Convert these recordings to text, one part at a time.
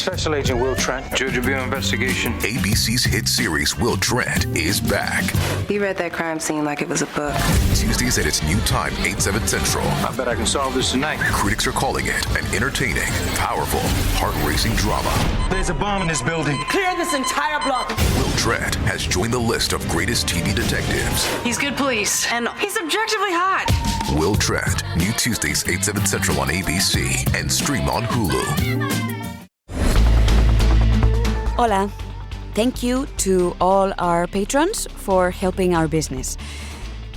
Special Agent Will Trent, Judge of your investigation. ABC's hit series Will Trent is back. He read that crime scene like it was a book. Tuesdays at its new time, 8/7 Central. I bet I can solve this tonight. Critics are calling it an entertaining, powerful, heart-racing drama. There's a bomb in this building. Clear this entire block. Will Trent has joined the list of greatest TV detectives. He's good police, and he's objectively hot. Will Trent, new Tuesdays, 8/7 Central on ABC and stream on Hulu. Hola. Thank you to all our patrons for helping our business.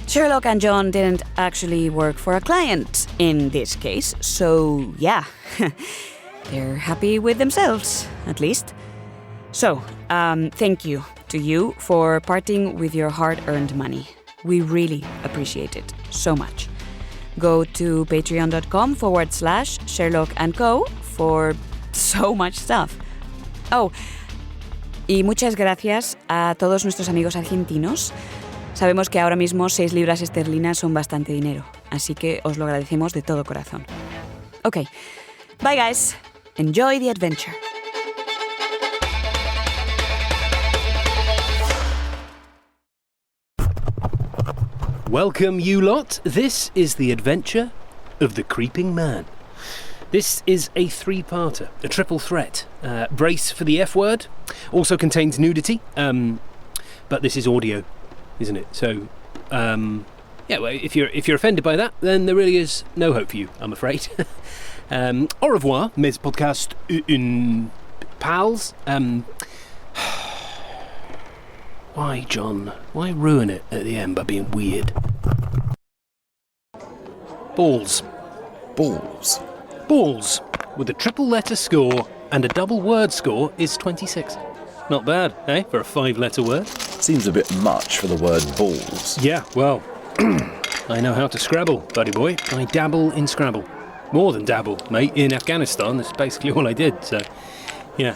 Sherlock and John didn't actually work for a client in this case, so yeah, they're happy with themselves, at least. So, thank you to you for parting with your hard-earned money. We really appreciate it so much. Go to patreon.com/Sherlock & Co. for so much stuff. Oh, y muchas gracias a todos nuestros amigos argentinos. Sabemos que ahora mismo 6 libras esterlinas son bastante dinero, así que os lo agradecemos de todo corazón. Ok, bye guys. Enjoy the adventure. Welcome, you lot. This is the adventure of the Creeping Man. This is a 3-parter, a triple threat. Brace for the F word. Also contains nudity, but this is audio, isn't it? So, yeah. Well, if you're offended by that, then there really is no hope for you, I'm afraid. Au revoir, mes podcasts une pals. Why, John? Why ruin it at the end by being weird? Balls. Balls. Balls, with a triple letter score and a double word score, is 26. Not bad, eh, for a 5-letter word? Seems a bit much for the word balls. Yeah, well, I know how to Scrabble, buddy boy. I dabble in Scrabble. More than dabble, mate. In Afghanistan, that's basically all I did, so, yeah.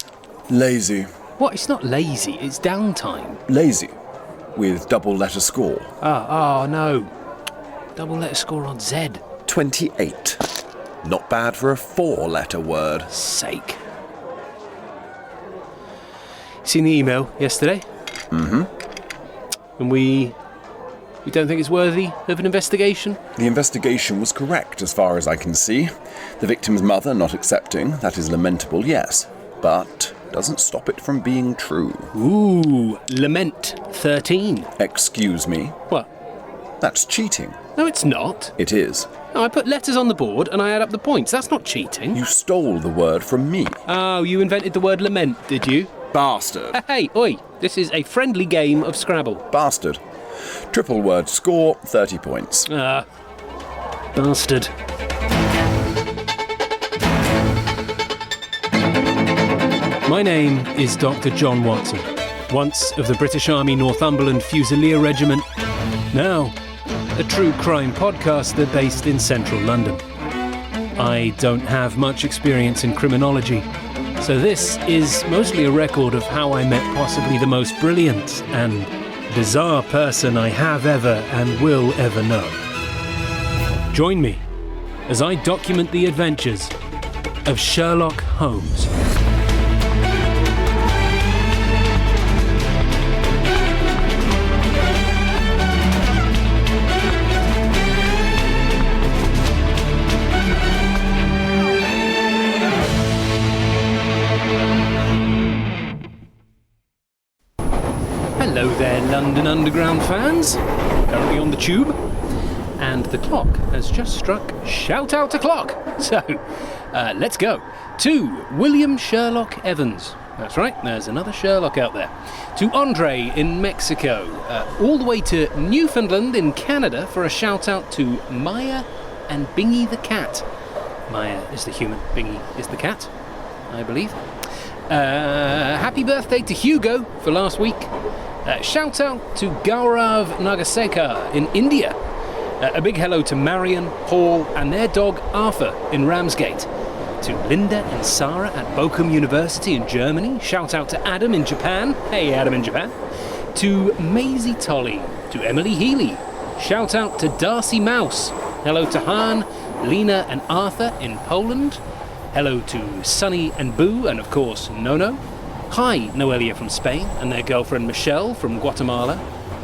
Lazy. What? It's not lazy, it's downtime. Lazy. With double letter score. Oh, no. Double letter score on Z. 28. Not bad for a 4-letter word. Sake. Seen the email yesterday? Mm-hmm. And we don't think it's worthy of an investigation? The investigation was correct as far as I can see. The victim's mother not accepting, that is lamentable, yes. But doesn't stop it from being true. Ooh, lament 13. Excuse me? What? That's cheating. No, it's not. It is. No, I put letters on the board and I add up the points. That's not cheating. You stole the word from me. Oh, you invented the word lament, did you? Bastard. Hey, oi. This is a friendly game of Scrabble. Bastard. Triple word score, 30 points. Bastard. My name is Dr. John Watson, once of the British Army Northumberland Fusilier Regiment, now a true crime podcaster based in central London. I don't have much experience in criminology, so this is mostly a record of how I met possibly the most brilliant and bizarre person I have ever and will ever know. Join me as I document the adventures of Sherlock Holmes. Hello there, London Underground fans. Currently on the tube. And the clock has just struck shout out o'clock. So, let's go to William Sherlock Evans. That's right, there's another Sherlock out there. To Andre in Mexico. All the way to Newfoundland in Canada for a shout out to Maya and Bingy the cat. Maya is the human, Bingy is the cat, I believe. Happy birthday to Hugo for last week. Shout out to Gaurav Nagaseka in India. A big hello to Marion, Paul and their dog Arthur in Ramsgate. To Linda and Sarah at Bochum University in Germany. Shout out to Adam in Japan. Hey Adam in Japan. To Maisie Tolley. To Emily Healy. Shout out to Darcy Mouse. Hello to Han, Lena and Arthur in Poland. Hello to Sunny and Boo, and of course, Nono. Hi, Noelia from Spain, and their girlfriend Michelle from Guatemala.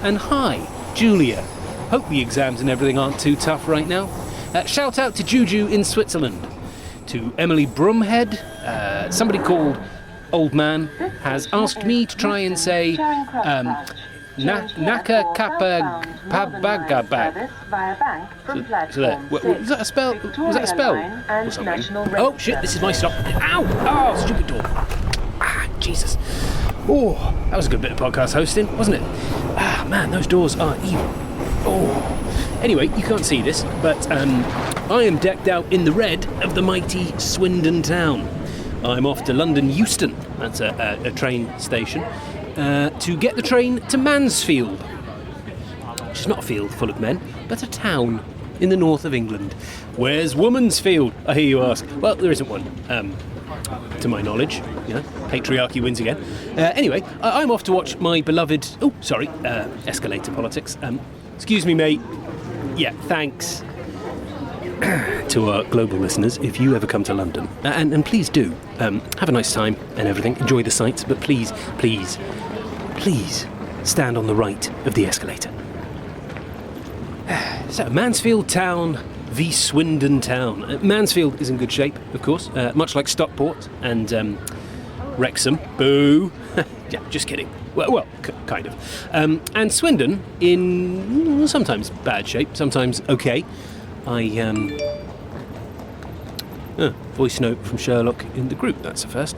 And hi, Julia. Hope the exams and everything aren't too tough right now. Shout out to Juju in Switzerland. To Emily Brumhead, somebody called Old Man has asked me to try and say Naka Kappa Pabagabag. So there. Was that a spell? Was that a spell? Or something? Oh shit, this is my stop. Ow! Oh, stupid door. Ah, Jesus. Oh, that was a good bit of podcast hosting, wasn't it? Ah, man, those doors are evil. Oh. Anyway, you can't see this, but I am decked out in the red of the mighty Swindon town. I'm off to London Euston, that's a train station, to get the train to Mansfield, which is not a field full of men, but a town in the north of England. Where's Womansfield, I hear you ask? Well, there isn't one, to my knowledge. You know, patriarchy wins again. Anyway, I'm off to watch my beloved... Oh, sorry, escalator politics. Excuse me, mate. Yeah, thanks. To our global listeners, if you ever come to London, and please do, have a nice time and everything, enjoy the sights, but please stand on the right of the escalator. So, Mansfield Town v Swindon Town. Mansfield is in good shape, of course, much like Stockport and Wrexham. Boo! Yeah, just kidding. Well, kind of. And Swindon in sometimes bad shape, sometimes okay. Voice note from Sherlock in the group, that's the first.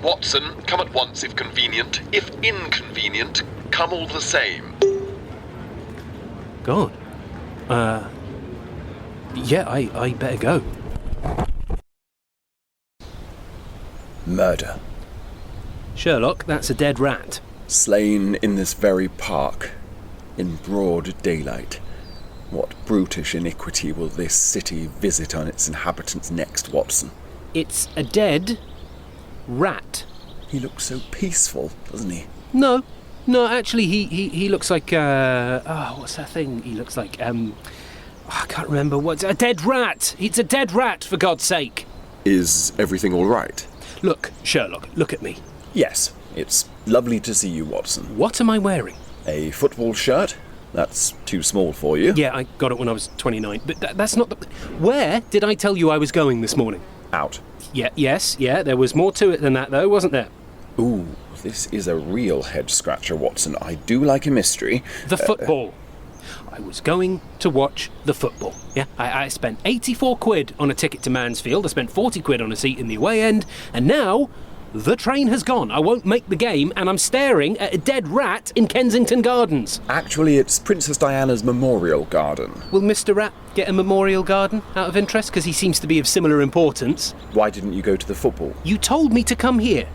Watson, come at once if convenient. If inconvenient, come all the same. God. Yeah, I better go. Murder. Sherlock, that's a dead rat. Slain in this very park, in broad daylight. What brutish iniquity will this city visit on its inhabitants next, Watson? It's a dead rat. He looks so peaceful, doesn't he? No, actually, he looks like, what's that thing he looks like? I can't remember what's... A dead rat! It's a dead rat, for God's sake! Is everything all right? Look, Sherlock, look at me. Yes, it's lovely to see you, Watson. What am I wearing? A football shirt? That's too small for you. Yeah, I got it when I was 29, but that's not the... Where did I tell you I was going this morning? Out. Yes, there was more to it than that, though, wasn't there? Ooh, this is a real head-scratcher, Watson. I do like a mystery. The football. I was going to watch the football. Yeah, I spent 84 quid on a ticket to Mansfield, I spent 40 quid on a seat in the away end, and now... the train has gone. I won't make the game, and I'm staring at a dead rat in Kensington Gardens. Actually, it's Princess Diana's Memorial Garden. Will Mr. Rat get a memorial garden out of interest? Because he seems to be of similar importance. Why didn't you go to the football? You told me to come here.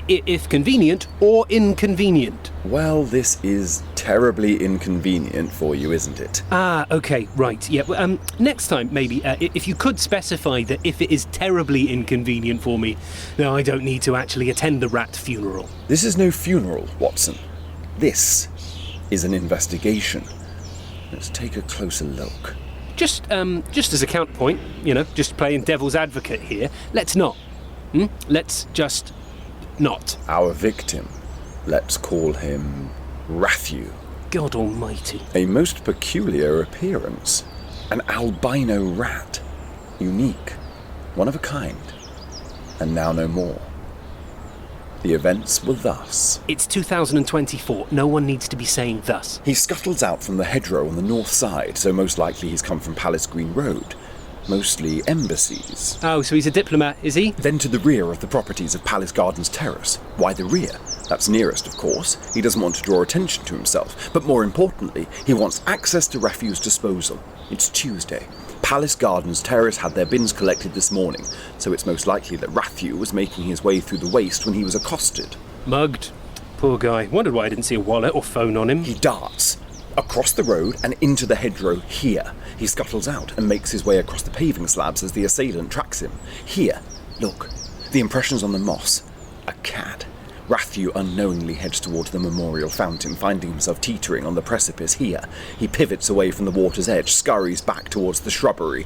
If convenient or inconvenient. Well, this is terribly inconvenient for you, isn't it? Ah, okay, right. Yeah, well, next time, maybe, if you could specify that if it is terribly inconvenient for me, then I don't need to actually attend the rat funeral. This is no funeral, Watson. This is an investigation. Let's take a closer look. Just as a counterpoint, just playing devil's advocate here, let's not. Let's just... not. Our victim, let's call him Ratthew. God almighty. A most peculiar appearance. An albino rat. Unique. One of a kind. And now no more. The events were thus. It's 2024. No one needs to be saying thus. He scuttles out from the hedgerow on the north side, so most likely he's come from Palace Green Road. Mostly embassies. Oh, so he's a diplomat, is he? Then to the rear of the properties of Palace Gardens Terrace. Why the rear? That's nearest, of course. He doesn't want to draw attention to himself. But more importantly, he wants access to refuse disposal. It's Tuesday. Palace Gardens Terrace had their bins collected this morning, so it's most likely that Ratthew was making his way through the waste when he was accosted. Mugged. Poor guy. Wondered why I didn't see a wallet or phone on him. He darts across the road and into the hedgerow here. He scuttles out and makes his way across the paving slabs as the assailant tracks him. Here, look, the impressions on the moss. A cat. Ratthew unknowingly heads towards the memorial fountain, finding himself teetering on the precipice here. He pivots away from the water's edge, scurries back towards the shrubbery,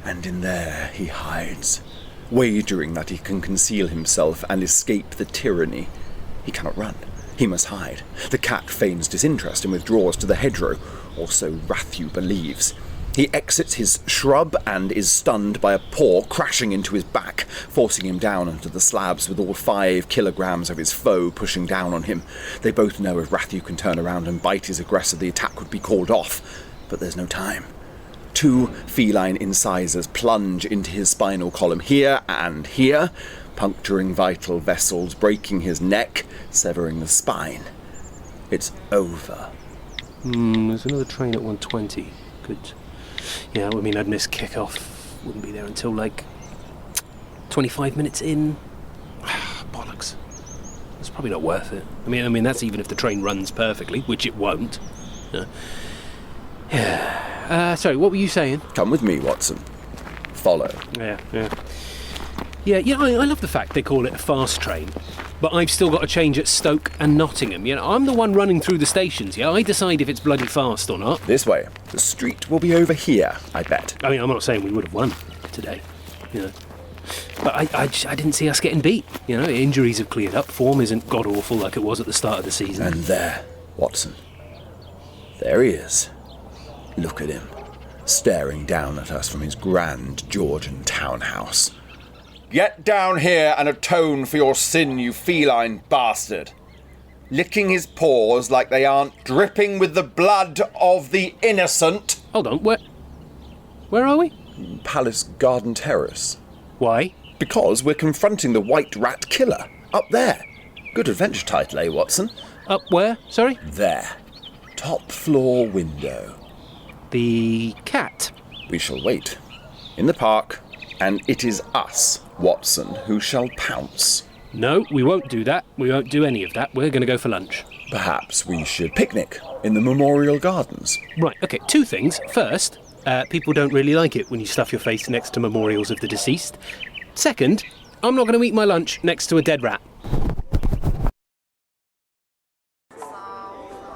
and in there he hides. wagering that he can conceal himself and escape the tyranny. He cannot run. He must hide. The cat feigns disinterest and withdraws to the hedgerow, or so Rathew believes. He exits his shrub and is stunned by a paw crashing into his back, forcing him down onto the slabs with all 5 kilograms of his foe pushing down on him. They both know if Rathew can turn around and bite his aggressor, the attack would be called off. But there's no time. 2 feline incisors plunge into his spinal column here and here, puncturing vital vessels, breaking his neck, severing the spine. It's over. There's another train at 1:20. Good. Yeah, I mean, I'd miss kick-off. Wouldn't be there until, 25 minutes in. Bollocks. It's probably not worth it. I mean, that's even if the train runs perfectly, which it won't. Yeah. Sorry, what were you saying? Come with me, Watson. Follow. Yeah. I love the fact they call it a fast train, but I've still got to change at Stoke and Nottingham. I'm the one running through the stations, yeah? I decide if it's bloody fast or not. This way. The street will be over here, I bet. I mean, I'm not saying we would have won today, But I didn't see us getting beat. Injuries have cleared up. Form isn't god-awful like it was at the start of the season. And there, Watson. There he is. Look at him, staring down at us from his grand Georgian townhouse. Get down here and atone for your sin, you feline bastard. Licking his paws like they aren't dripping with the blood of the innocent. Hold on, where are we? Palace Garden Terrace. Why? Because we're confronting the White Rat Killer. Up there. Good adventure title, eh, Watson? Up where? Sorry? There. Top floor window. The cat. We shall wait. In the park. And it is us, Watson, who shall pounce. No, we won't do that. We won't do any of that. We're going to go for lunch. Perhaps we should picnic in the Memorial Gardens. Right, okay, 2 things. First, people don't really like it when you stuff your face next to memorials of the deceased. Second, I'm not going to eat my lunch next to a dead rat.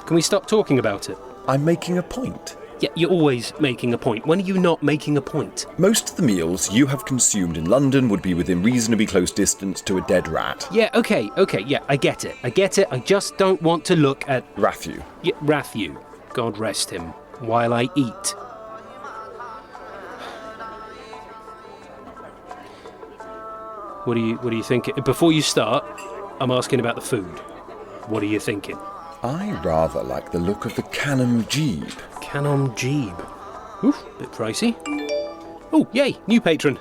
Can we stop talking about it? I'm making a point. Yeah, you're always making a point. When are you not making a point? Most of the meals you have consumed in London would be within reasonably close distance to a dead rat. Yeah, okay, yeah, I get it. I just don't want to look at... Rathew. Yeah, Rathew. God rest him. While I eat. What do you think? Before you start, I'm asking about the food. What are you thinking? I rather like the look of the Cannon Jeeb. Cannon Jeeb. Oof, bit pricey. Oh, yay, new patron.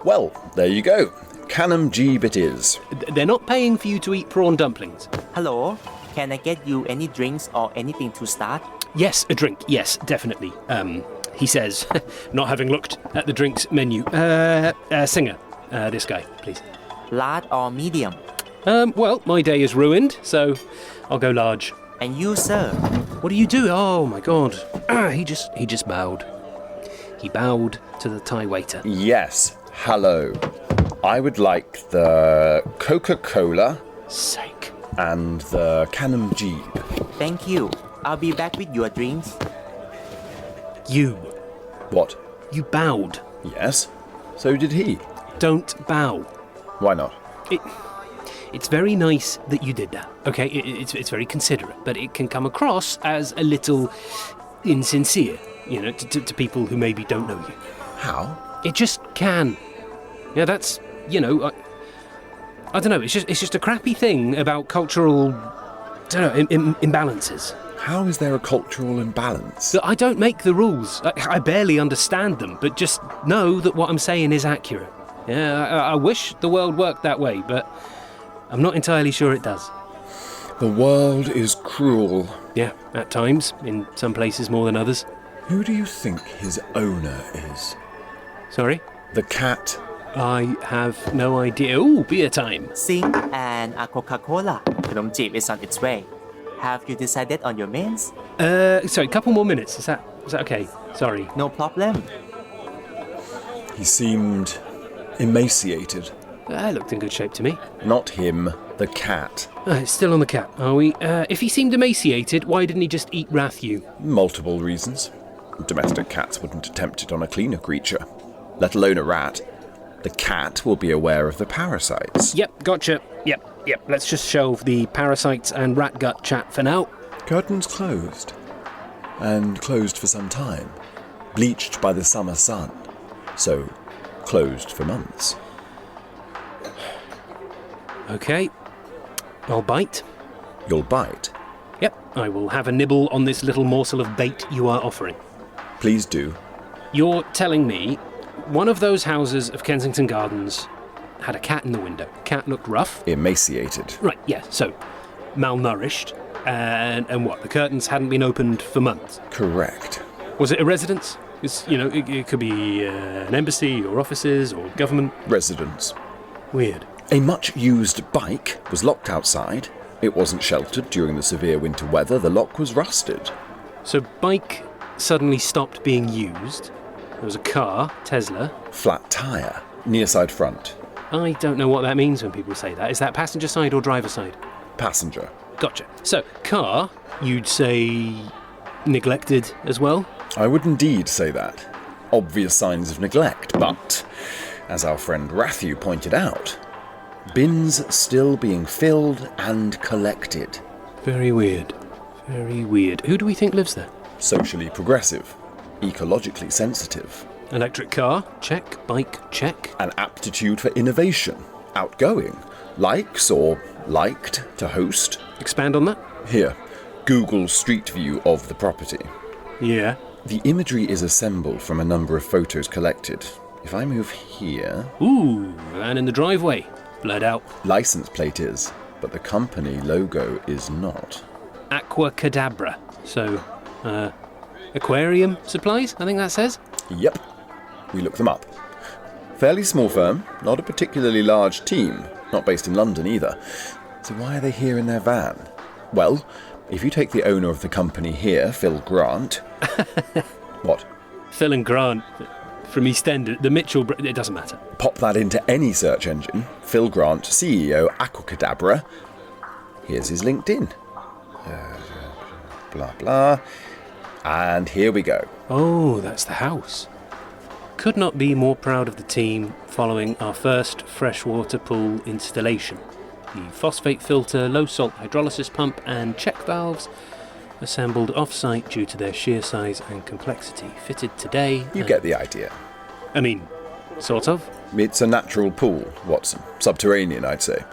Well, there you go. Cannon Jeeb it is. They're not paying for you to eat prawn dumplings. Hello, can I get you any drinks or anything to start? Yes, a drink. Yes, definitely. He says, not having looked at the drinks menu. Singer. This guy, please. Large or medium? Well, my day is ruined, so I'll go large. And you, sir? What do you do? Oh, my God. He just bowed. He bowed to the Thai waiter. Yes, hello. I would like the Coca-Cola. Sake. And the Cannon Jeeb. Thank you. I'll be back with your drinks. You. What? You bowed. Yes, so did he. Don't bow. Why not? It's very nice that you did that, okay? It's very considerate, but it can come across as a little insincere, to people who maybe don't know you. How? It just can. Yeah, that's, I don't know, it's just a crappy thing about cultural, imbalances. How is there a cultural imbalance? I don't make the rules. I barely understand them, but just know that what I'm saying is accurate. Yeah, I wish the world worked that way, but I'm not entirely sure it does. The world is cruel. Yeah, at times, in some places more than others. Who do you think his owner is? Sorry? The cat. I have no idea. Ooh, beer time. Sing and a Coca-Cola. Khnom Jeeb is on its way. Have you decided on your mains? Sorry, a couple more minutes. Is that okay? Sorry. No problem. He seemed emaciated. Looked in good shape to me. Not him, the cat. Still on the cat, are we? If he seemed emaciated, why didn't he just eat Rathew? Multiple reasons. Domestic cats wouldn't attempt it on a cleaner creature, let alone a rat. The cat will be aware of the parasites. Yep, gotcha. Yep. Let's just shelve the parasites and rat gut chat for now. Curtains closed. And closed for some time. Bleached by the summer sun. So, closed for months. Okay. I'll bite. You'll bite? Yep, I will have a nibble on this little morsel of bait you are offering. Please do. You're telling me one of those houses of Kensington Gardens had a cat in the window. Cat looked rough. Emaciated. Right, yeah, so malnourished. And what? The curtains hadn't been opened for months? Correct. Was it a residence? It's, it could be an embassy or offices or government. Residence. Weird. A much-used bike was locked outside. It wasn't sheltered during the severe winter weather. The lock was rusted. So bike suddenly stopped being used. There was a car, Tesla. Flat tyre. Near side front. I don't know what that means when people say that. Is that passenger side or driver side? Passenger. Gotcha. So, car, you'd say neglected as well? I would indeed say that. Obvious signs of neglect, but, as our friend Rathew pointed out, bins still being filled and collected. Very weird. Very weird. Who do we think lives there? Socially progressive. Ecologically sensitive. Electric car, check. Bike, check. An aptitude for innovation. Outgoing. Likes or liked to host. Expand on that? Here, Google Street View of the property. Yeah. The imagery is assembled from a number of photos collected. If I move here... Ooh, and in the driveway. Blurred out. License plate is, but the company logo is not. Aqua Cadabra. So, aquarium supplies, I think that says? Yep. We looked them up. Fairly small firm, not a particularly large team, not based in London either. So why are they here in their van? Well, if you take the owner of the company here, Phil Grant... What? Phil and Grant from EastEnd, the Mitchell... It doesn't matter. Pop that into any search engine. Phil Grant, CEO, Aquacadabra. Here's his LinkedIn. Blah, blah. And here we go. Oh, that's the house. Could not be more proud of the team following our first freshwater pool installation. The phosphate filter, low-salt hydrolysis pump and check valves assembled off-site due to their sheer size and complexity. Fitted today. You get the idea. I mean, sort of. It's a natural pool, Watson. Subterranean, I'd say.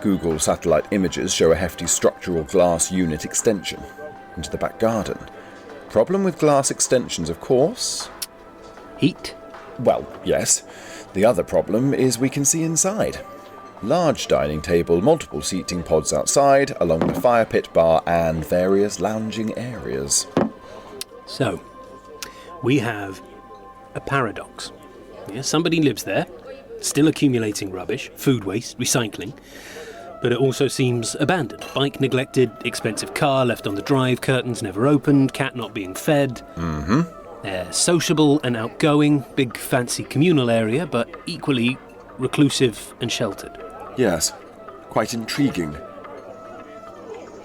Google satellite images show a hefty structural glass unit extension into the back garden. Problem with glass extensions, of course? Heat? Well, yes. The other problem is we can see inside. Large dining table, multiple seating pods outside, along the fire pit bar and various lounging areas. So, we have a paradox. Yeah, somebody lives there, still accumulating rubbish, food waste, recycling, but it also seems abandoned. Bike neglected, expensive car left on the drive, curtains never opened, cat not being fed. Mm-hmm. They're sociable and outgoing, big fancy communal area, but equally reclusive and sheltered. Yes, quite intriguing.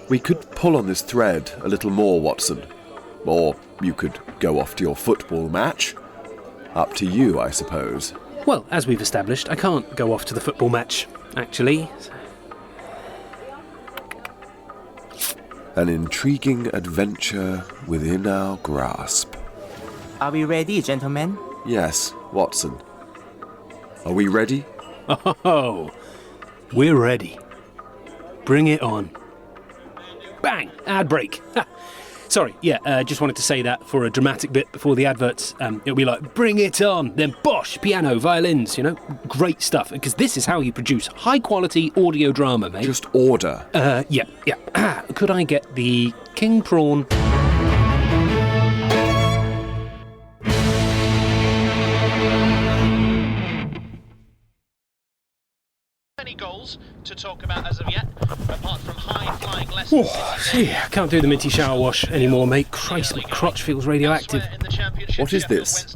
We could pull on this thread a little more, Watson. Or you could go off to your football match. Up to you, I suppose. Well, as we've established, I can't go off to the football match, actually. An intriguing adventure within our grasp. Are we ready, gentlemen? Yes, Watson. Are we ready? Oh, we're ready. Bring it on. Bang! Ad break. Ha. Sorry, just wanted to say that for a dramatic bit before the adverts. It'll be like, bring it on, then bosh, piano, violins, great stuff. Because this is how you produce high-quality audio drama, mate. Just order. Yeah. Could I get the king prawn? Many goals, to talk about as of yet, apart from high-flying lessons. Gee, I can't do the minty shower wash anymore, mate. Christ, my crotch feels radioactive. What is this?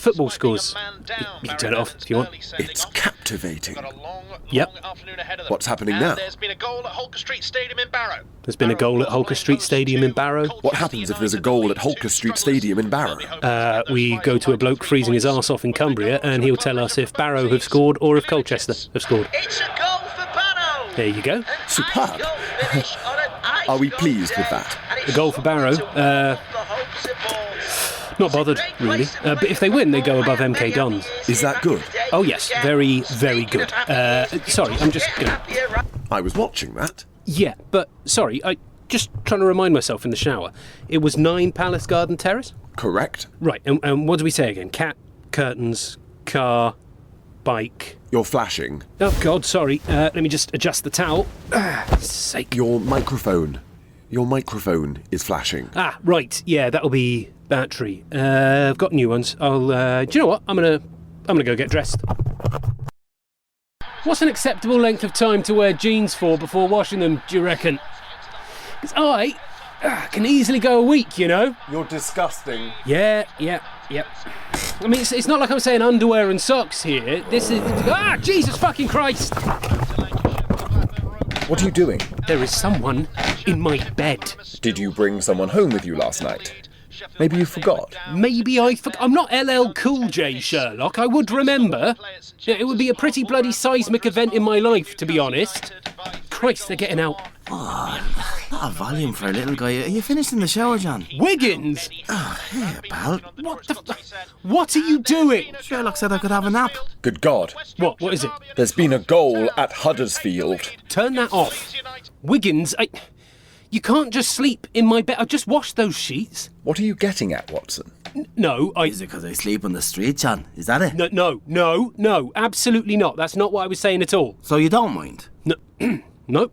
Football scores. You can turn it off if you want. It's captivating. Yep. What's happening now? There's been a goal at Holker Street Stadium in Barrow. There's been a goal at Holker Street Stadium in Barrow. What happens if there's a goal at Holker Street Stadium in Barrow? We go to a bloke freezing his arse off in Cumbria, and he'll tell us if Barrow have scored or if Colchester have scored. It's a goal for Barrow! There you go. Superb. Are we pleased with that? The goal for Barrow. Not bothered, really. But if they win, they go above MK Dons. Is that good? Oh yes, very, very good. Sorry, I'm just gonna... I was watching that. Yeah, but sorry, I just trying to remind myself in the shower. It was 9 Palace Garden Terrace? Correct. Right, and what do we say again? Cat, curtains, car, bike... You're flashing. Oh, God, sorry. Let me just adjust the towel. Sake. Your microphone is flashing. Ah, right. Yeah, that'll be battery. I've got new ones. I'll, do you know what? I'm gonna go get dressed. What's an acceptable length of time to wear jeans for before washing them, do you reckon? Because I can easily go a week, you know? You're disgusting. Yeah. I mean, it's not like I'm saying underwear and socks here. This is... Ah, Jesus fucking Christ! What are you doing? There is someone in my bed. Did you bring someone home with you last night? Maybe you forgot. Maybe I forgot. I'm not LL Cool J, Sherlock. I would remember. It would be a pretty bloody seismic event in my life, to be honest. Christ, they're getting out. Oh, a lot of volume for a little guy. Are you finished in the shower, John? Wiggins! Oh, hey, pal. What are you doing? Sherlock said I could have a nap. Good God. What is it? There's been a goal at Huddersfield. Turn that off. Wiggins, you can't just sleep in my bed. I've just washed those sheets. What are you getting at, Watson? No, Is it because I sleep on the street, John? Is that it? No, absolutely not. That's not what I was saying at all. So you don't mind? No,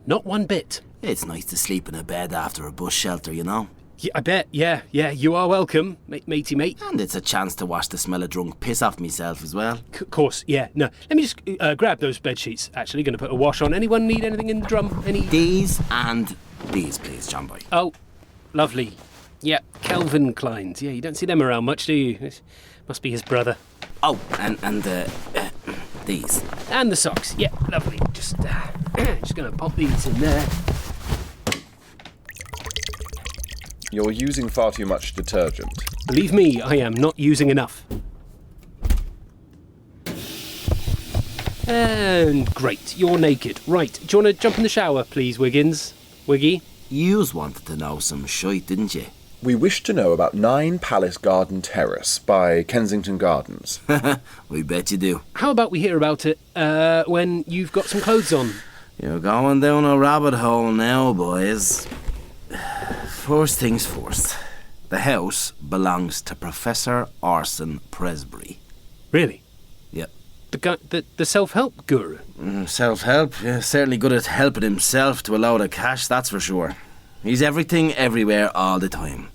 not one bit. It's nice to sleep in a bed after a bus shelter, you know? Yeah, I bet, yeah, you are welcome, matey mate. And it's a chance to wash the smell of drunk piss off myself as well. Of course, yeah, no. Let me just grab those bed sheets, actually. Going to put a wash on. Anyone need anything in the drum? These and these, please, John boy. Oh, lovely. Yeah, Calvin Klein's. Yeah, you don't see them around much, do you? It must be his brother. Oh, and these. And the socks. Yeah, lovely. Just going to pop these in there. You're using far too much detergent. Believe me, I am not using enough. And great, you're naked. Right, do you want to jump in the shower, please, Wiggins? Wiggy? Yous wanted to know some shite, didn't you? We wish to know about 9 Palace Garden Terrace by Kensington Gardens. We bet you do. How about we hear about it when you've got some clothes on? You're going down a rabbit hole now, boys. First things first. The house belongs to Professor Orson Presbury. Really? Yep. The guy, the self-help guru? Self-help? Yeah, certainly good at helping himself to a load of cash, that's for sure. He's everything, everywhere, all the time.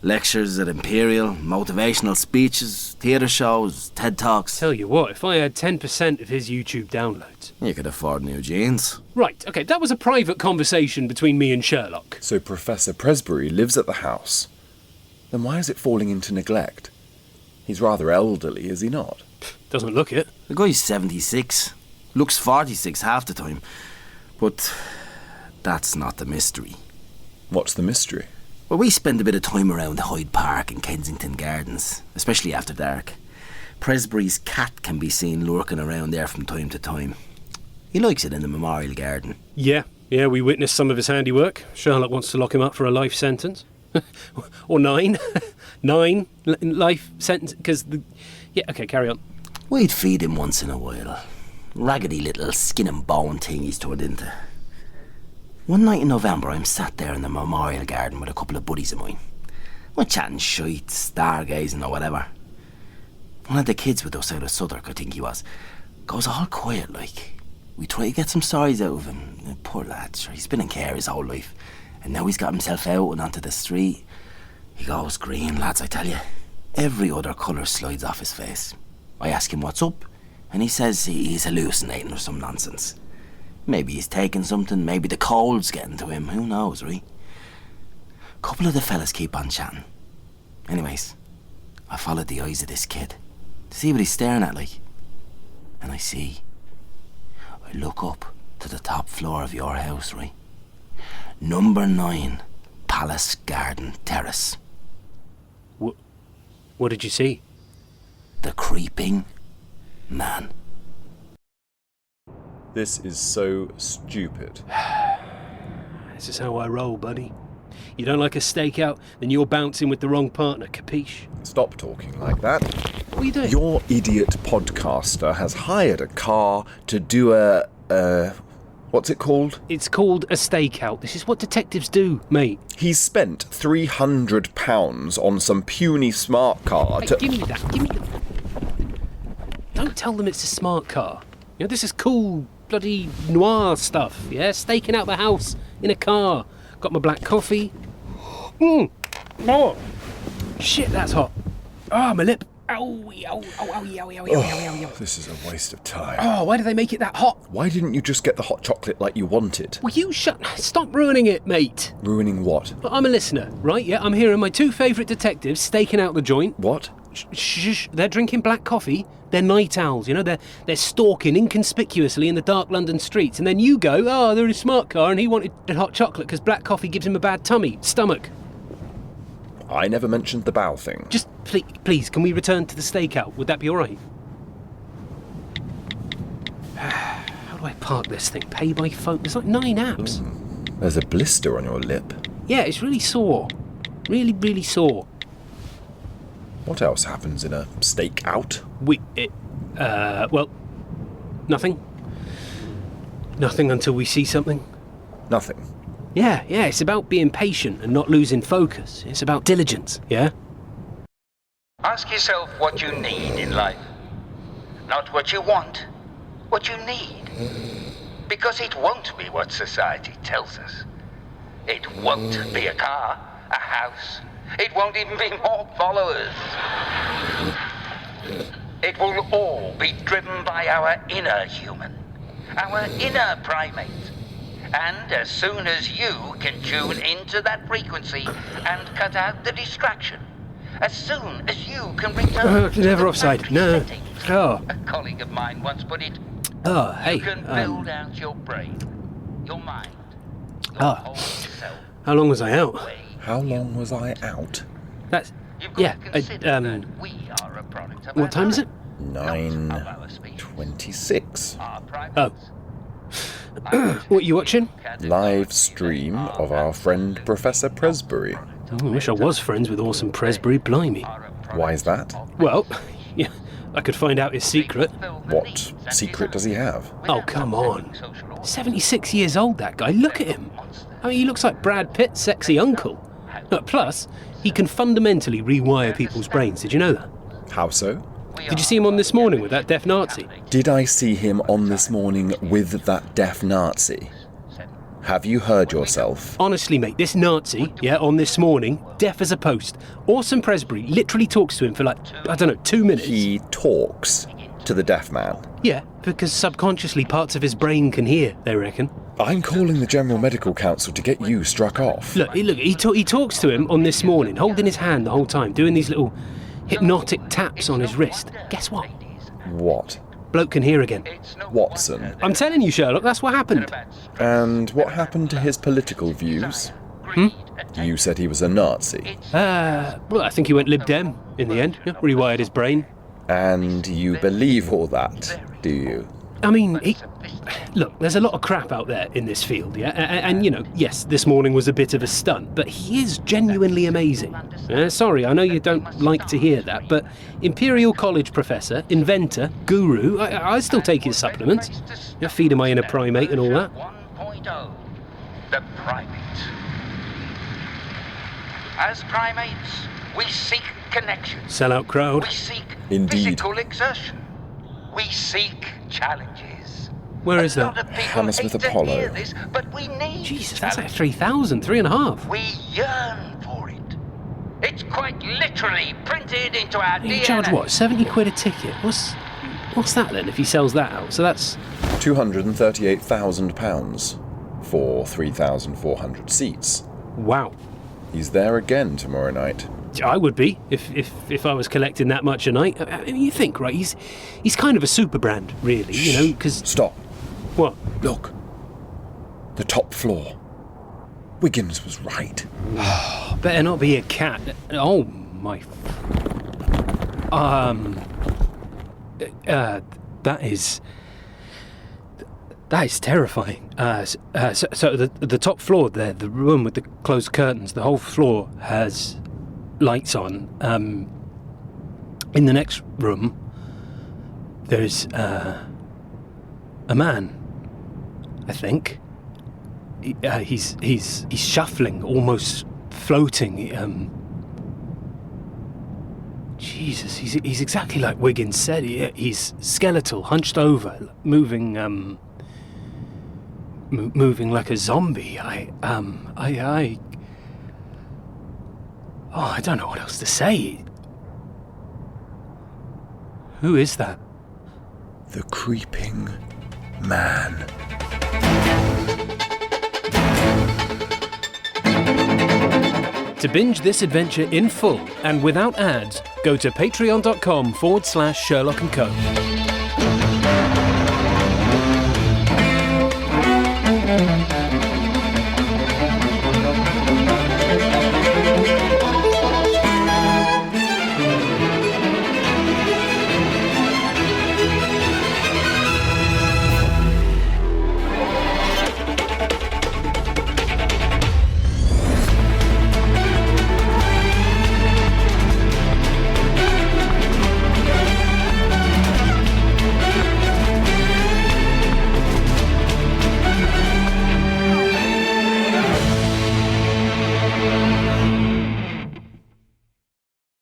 Lectures at Imperial, motivational speeches, theatre shows, TED Talks. Tell you what, if I had 10% of his YouTube downloads... You could afford new jeans. Right, okay, that was a private conversation between me and Sherlock. So Professor Presbury lives at the house. Then why is it falling into neglect? He's rather elderly, is he not? Doesn't look it. The guy's 76. Looks 46 half the time. But that's not the mystery. What's the mystery? Well, we spend a bit of time around Hyde Park and Kensington Gardens, especially after dark. Presbury's cat can be seen lurking around there from time to time. He likes it in the Memorial Garden. Yeah, we witnessed some of his handiwork. Sherlock wants to lock him up for a life sentence. Or 9. 9 life sentence, because Yeah, okay, carry on. We'd feed him once in a while. Raggedy little skin and bone thing he's turned into. One night in November, I'm sat there in the Memorial Garden with a couple of buddies of mine. We're chatting shite, stargazing or whatever. One of the kids with us out of Southwark, I think he was, goes all quiet like. We try to get some stories out of him. Poor lad, sure, he's been in care his whole life. And now he's got himself out and onto the street. He goes green, lads, I tell you. Every other colour slides off his face. I ask him what's up, And he says he's hallucinating or some nonsense. Maybe he's taking something, maybe the cold's getting to him, who knows, right? A couple of the fellas keep on chatting. Anyways, I followed the eyes of this kid to see what he's staring at, like. And I look up to the top floor of your house, right? Number 9, Palace Garden Terrace. What did you see? The creeping man. This is so stupid. This is how I roll, buddy. You don't like a stakeout, then you're bouncing with the wrong partner, capiche? Stop talking like that. What are you doing? Your idiot podcaster has hired a car to do what's it called? It's called a stakeout. This is what detectives do, mate. He spent £300 on some puny smart car Hey, to... give me that. Don't tell them it's a smart car. You know, this is cool, bloody noir stuff, yeah? Staking out the house in a car. Got my black coffee. Oh, shit, that's hot. Oh, my lip. Ow. This is a waste of time. Oh, why did they make it that hot? Why didn't you just get the hot chocolate like you wanted? Will you stop ruining it, mate? Ruining what? I'm a listener, right? Yeah, I'm hearing my 2 favourite detectives staking out the joint. What? Shh. They're drinking black coffee. They're night owls, you know. They're stalking inconspicuously in the dark London streets. And then you go, oh, they're in a smart car and he wanted hot chocolate because black coffee gives him a bad stomach. I never mentioned the bowel thing. Just please, can we return to the stakeout? Would that be all right? How do I park this thing? Pay by phone? There's like 9 apps. There's a blister on your lip. Yeah, it's really sore. Really, really sore. What else happens in a stakeout? Well, nothing. Nothing until we see something. Nothing. Yeah, it's about being patient and not losing focus. It's about diligence, yeah? Ask yourself what you need in life. Not what you want, what you need. Because it won't be what society tells us. It won't be a car, a house. It won't even be more followers. It will all be driven by our inner human, our inner primate. And as soon as you can tune into that frequency and cut out the distraction, as soon as you can return to never the offside. factory No. settings, Oh. a colleague of mine once put it, Hey. you can build out your brain, your mind, your Ah. whole self. How long was I out? How long was I out? That's... You've got Yeah, to consider that we are a product of our what time is it? time, not of our species. 9:26. Our primates. Oh. What are you watching? Live stream of our friend Professor Presbury. Oh, I wish I was friends with Orson Presbury, blimey. Why is that? Well, yeah, I could find out his secret. What secret does he have? Oh, come on. 76 years old, that guy. Look at him. I mean, he looks like Brad Pitt's sexy uncle. Plus, he can fundamentally rewire people's brains. Did you know that? How so? Did you see him on this morning with that deaf Nazi? Did I see him on this morning with that deaf Nazi? Have you heard yourself? Honestly, mate, this Nazi, on this morning, deaf as a post. Orson Presbury literally talks to him for 2 minutes. He talks to the deaf man. Yeah, because subconsciously parts of his brain can hear, they reckon. I'm calling the General Medical Council to get you struck off. Look, he talks to him on this morning, holding his hand the whole time, doing these little hypnotic taps on his wrist. Guess what? What? Bloke can hear again. Watson. I'm telling you, Sherlock, that's what happened. And what happened to his political views? You said he was a Nazi. Well, I think he went Lib Dem in the end. Yeah, rewired his brain. And you believe all that, do you? I mean, look, there's a lot of crap out there in this field, yeah? And yes, this morning was a bit of a stunt, but he is genuinely amazing. Sorry, I know you don't like to hear that, but Imperial College professor, inventor, guru, I still take his supplements. Feeding my inner primate and all that. 1.0, the primate. As primates, we seek connection. Sellout crowd. We seek Indeed. physical exertion. We seek challenges. Where is A lot that? of people Hammersmith hate to Apollo. hear this, but we need Jesus, that's like challenges. 3,000, 3.5. We yearn for it. It's quite literally printed into our You DNA. charge what, 70 quid a ticket? What's that then, if he sells that out? So that's... £238,000 for 3,400 seats. Wow. He's there again tomorrow night. I would be, if I was collecting that much a night. I mean, you think, right, he's kind of a super brand, really, you know, because... Stop. What? Look. The top floor. Wiggins was right. Better not be a cat. Oh, my... That is terrifying. So the top floor there, the room with the closed curtains, the whole floor has lights on. In the next room, there's a man, I think. He's shuffling, almost floating. Jesus, he's exactly like Wiggins said. He's skeletal, hunched over, moving like a zombie. I don't know what else to say. Who is that? The creeping man. To binge this adventure in full and without ads, go to patreon.com/Sherlock & Co.